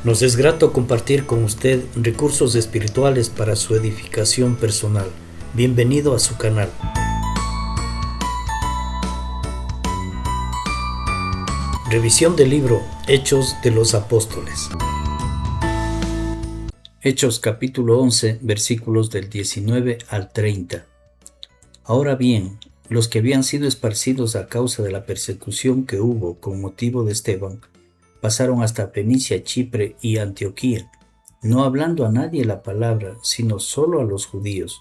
Nos es grato compartir con usted recursos espirituales para su edificación personal. Bienvenido a su canal. Revisión del libro Hechos de los Apóstoles. Hechos capítulo 11, versículos del 19 al 30. Ahora bien, los que habían sido esparcidos a causa de la persecución que hubo con motivo de Esteban, pasaron hasta Fenicia, Chipre y Antioquía, no hablando a nadie la palabra, sino solo a los judíos.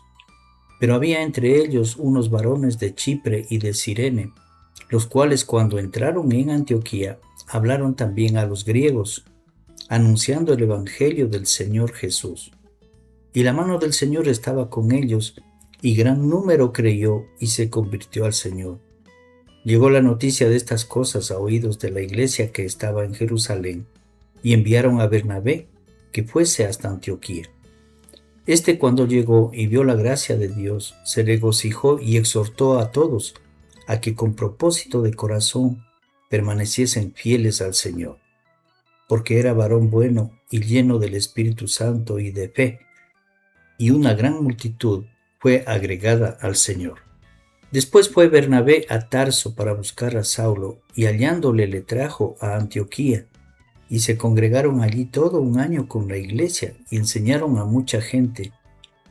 Pero había entre ellos unos varones de Chipre y de Cirene, los cuales cuando entraron en Antioquía, hablaron también a los griegos, anunciando el evangelio del Señor Jesús. Y la mano del Señor estaba con ellos, y gran número creyó y se convirtió al Señor. Llegó la noticia de estas cosas a oídos de la iglesia que estaba en Jerusalén, y enviaron a Bernabé que fuese hasta Antioquía. Este, cuando llegó y vio la gracia de Dios, se regocijó y exhortó a todos a que con propósito de corazón permaneciesen fieles al Señor, porque era varón bueno y lleno del Espíritu Santo y de fe, y una gran multitud fue agregada al Señor. Después fue Bernabé a Tarso para buscar a Saulo, y hallándole le trajo a Antioquía, y se congregaron allí todo un año con la iglesia, y enseñaron a mucha gente,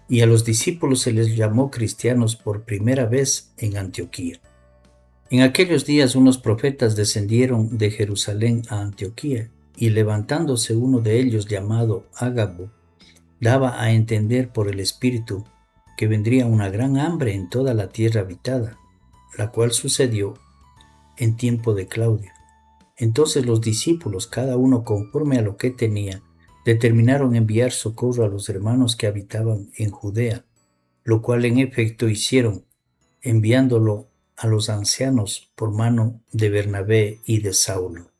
y a los discípulos se les llamó cristianos por primera vez en Antioquía. En aquellos días unos profetas descendieron de Jerusalén a Antioquía, y levantándose uno de ellos llamado Ágabo, daba a entender por el Espíritu que vendría una gran hambre en toda la tierra habitada, la cual sucedió en tiempo de Claudio. Entonces los discípulos, cada uno conforme a lo que tenía, determinaron enviar socorro a los hermanos que habitaban en Judea, lo cual en efecto hicieron, enviándolo a los ancianos por mano de Bernabé y de Saulo.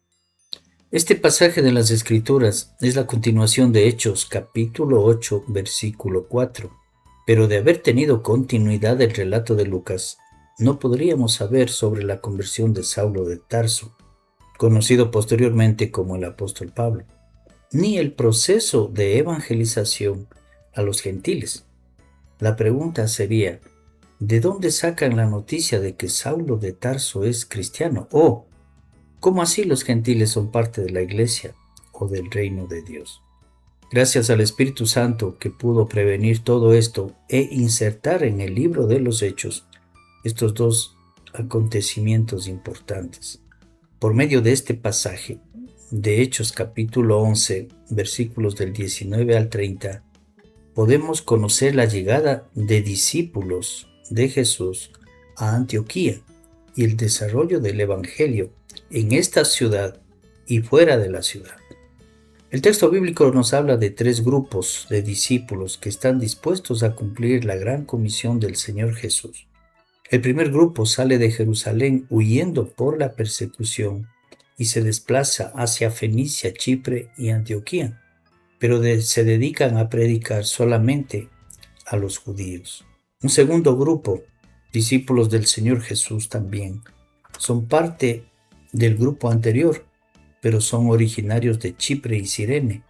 Este pasaje de las Escrituras es la continuación de Hechos capítulo 8, versículo 4. Pero de haber tenido continuidad el relato de Lucas, no podríamos saber sobre la conversión de Saulo de Tarso, conocido posteriormente como el apóstol Pablo, ni el proceso de evangelización a los gentiles. La pregunta sería, ¿de dónde sacan la noticia de que Saulo de Tarso es cristiano? ¿O cómo así los gentiles son parte de la iglesia o del reino de Dios? Gracias al Espíritu Santo que pudo prevenir todo esto e insertar en el libro de los Hechos estos dos acontecimientos importantes. Por medio de este pasaje de Hechos capítulo 11, versículos del 19 al 30, podemos conocer la llegada de discípulos de Jesús a Antioquía y el desarrollo del Evangelio en esta ciudad y fuera de la ciudad. El texto bíblico nos habla de tres grupos de discípulos que están dispuestos a cumplir la gran comisión del Señor Jesús. El primer grupo sale de Jerusalén huyendo por la persecución y se desplaza hacia Fenicia, Chipre y Antioquía, pero se dedican a predicar solamente a los judíos. Un segundo grupo, discípulos del Señor Jesús también, son parte del grupo anterior, pero son originarios de Chipre y Cirene.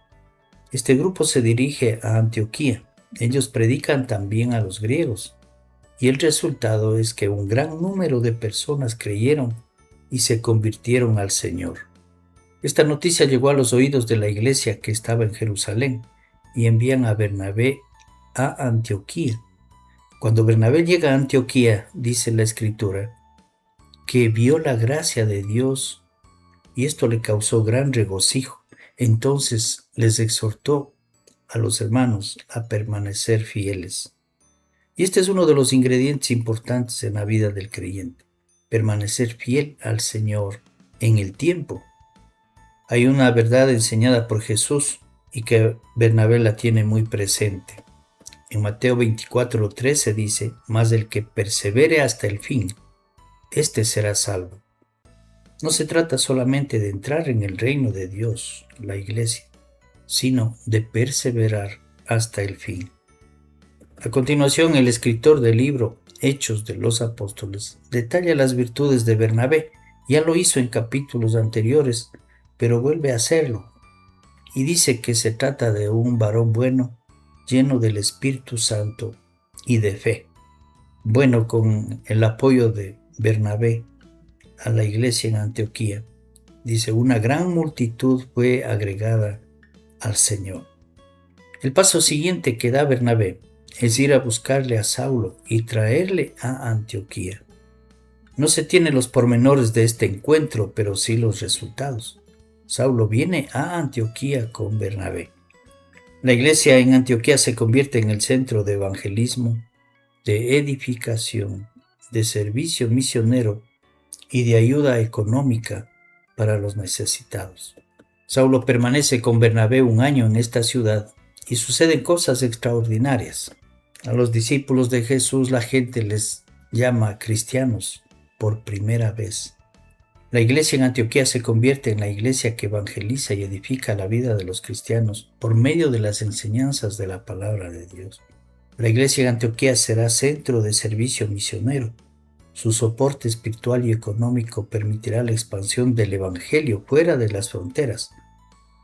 Este grupo se dirige a Antioquía. Ellos predican también a los griegos. Y el resultado es que un gran número de personas creyeron y se convirtieron al Señor. Esta noticia llegó a los oídos de la iglesia que estaba en Jerusalén y envían a Bernabé a Antioquía. Cuando Bernabé llega a Antioquía, dice la Escritura, que vio la gracia de Dios y esto le causó gran regocijo. Entonces les exhortó a los hermanos a permanecer fieles. Y este es uno de los ingredientes importantes en la vida del creyente, permanecer fiel al Señor en el tiempo. Hay una verdad enseñada por Jesús y que Bernabé la tiene muy presente. En Mateo 24:13 dice, mas el que persevere hasta el fin, éste será salvo. No se trata solamente de entrar en el reino de Dios, la iglesia, sino de perseverar hasta el fin. A continuación, el escritor del libro Hechos de los Apóstoles detalla las virtudes de Bernabé. Ya lo hizo en capítulos anteriores, pero vuelve a hacerlo. y dice que se trata de un varón bueno, lleno del Espíritu Santo y de fe. Bueno, con el apoyo de Bernabé a la iglesia en Antioquía, dice, una gran multitud fue agregada al Señor. El paso siguiente que da Bernabé es ir a buscarle a Saulo y traerle a Antioquía. No se tienen los pormenores de este encuentro, pero sí los resultados. Saulo viene a Antioquía con Bernabé. La iglesia en Antioquía se convierte en el centro de evangelismo, de edificación, de servicio misionero y de ayuda económica para los necesitados. Saulo permanece con Bernabé un año en esta ciudad y suceden cosas extraordinarias. A los discípulos de Jesús la gente les llama cristianos por primera vez. La iglesia en Antioquía se convierte en la iglesia que evangeliza y edifica la vida de los cristianos por medio de las enseñanzas de la palabra de Dios. La iglesia en Antioquía será centro de servicio misionero. Su soporte espiritual y económico permitirá la expansión del evangelio fuera de las fronteras.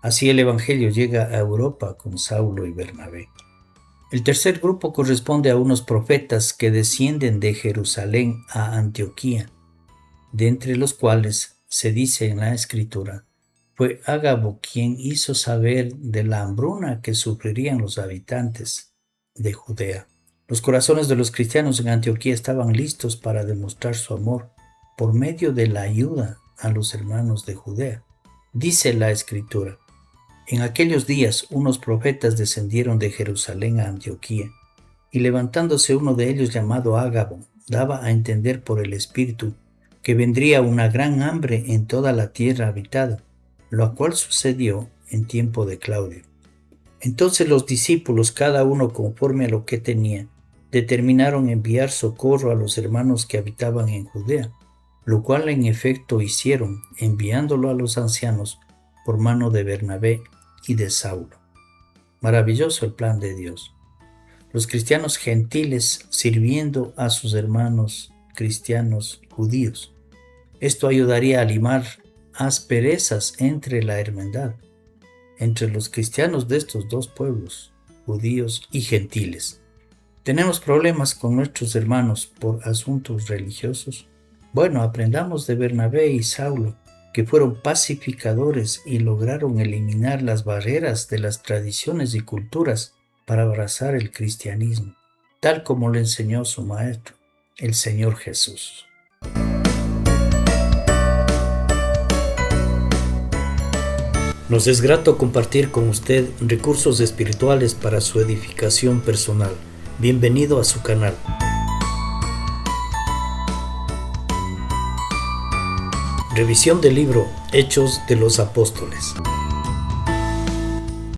Así el evangelio llega a Europa con Saulo y Bernabé. El tercer grupo corresponde a unos profetas que descienden de Jerusalén a Antioquía, de entre los cuales se dice en la Escritura, fue Ágabo quien hizo saber de la hambruna que sufrirían los habitantes de Judea. Los corazones de los cristianos en Antioquía estaban listos para demostrar su amor por medio de la ayuda a los hermanos de Judea. Dice la Escritura, en aquellos días unos profetas descendieron de Jerusalén a Antioquía, y levantándose uno de ellos llamado Ágabo, daba a entender por el Espíritu que vendría una gran hambre en toda la tierra habitada, lo cual sucedió en tiempo de Claudio. Entonces los discípulos, cada uno conforme a lo que tenía, determinaron enviar socorro a los hermanos que habitaban en Judea, lo cual en efecto hicieron, enviándolo a los ancianos por mano de Bernabé y de Saulo. Maravilloso el plan de Dios. Los cristianos gentiles sirviendo a sus hermanos cristianos judíos. Esto ayudaría a limar asperezas entre la hermandad, entre los cristianos de estos dos pueblos, judíos y gentiles. ¿Tenemos problemas con nuestros hermanos por asuntos religiosos? Bueno, aprendamos de Bernabé y Saulo, que fueron pacificadores y lograron eliminar las barreras de las tradiciones y culturas para abrazar el cristianismo, tal como lo enseñó su maestro, el Señor Jesús. Nos es grato compartir con usted recursos espirituales para su edificación personal. Bienvenido a su canal. Revisión del libro Hechos de los Apóstoles.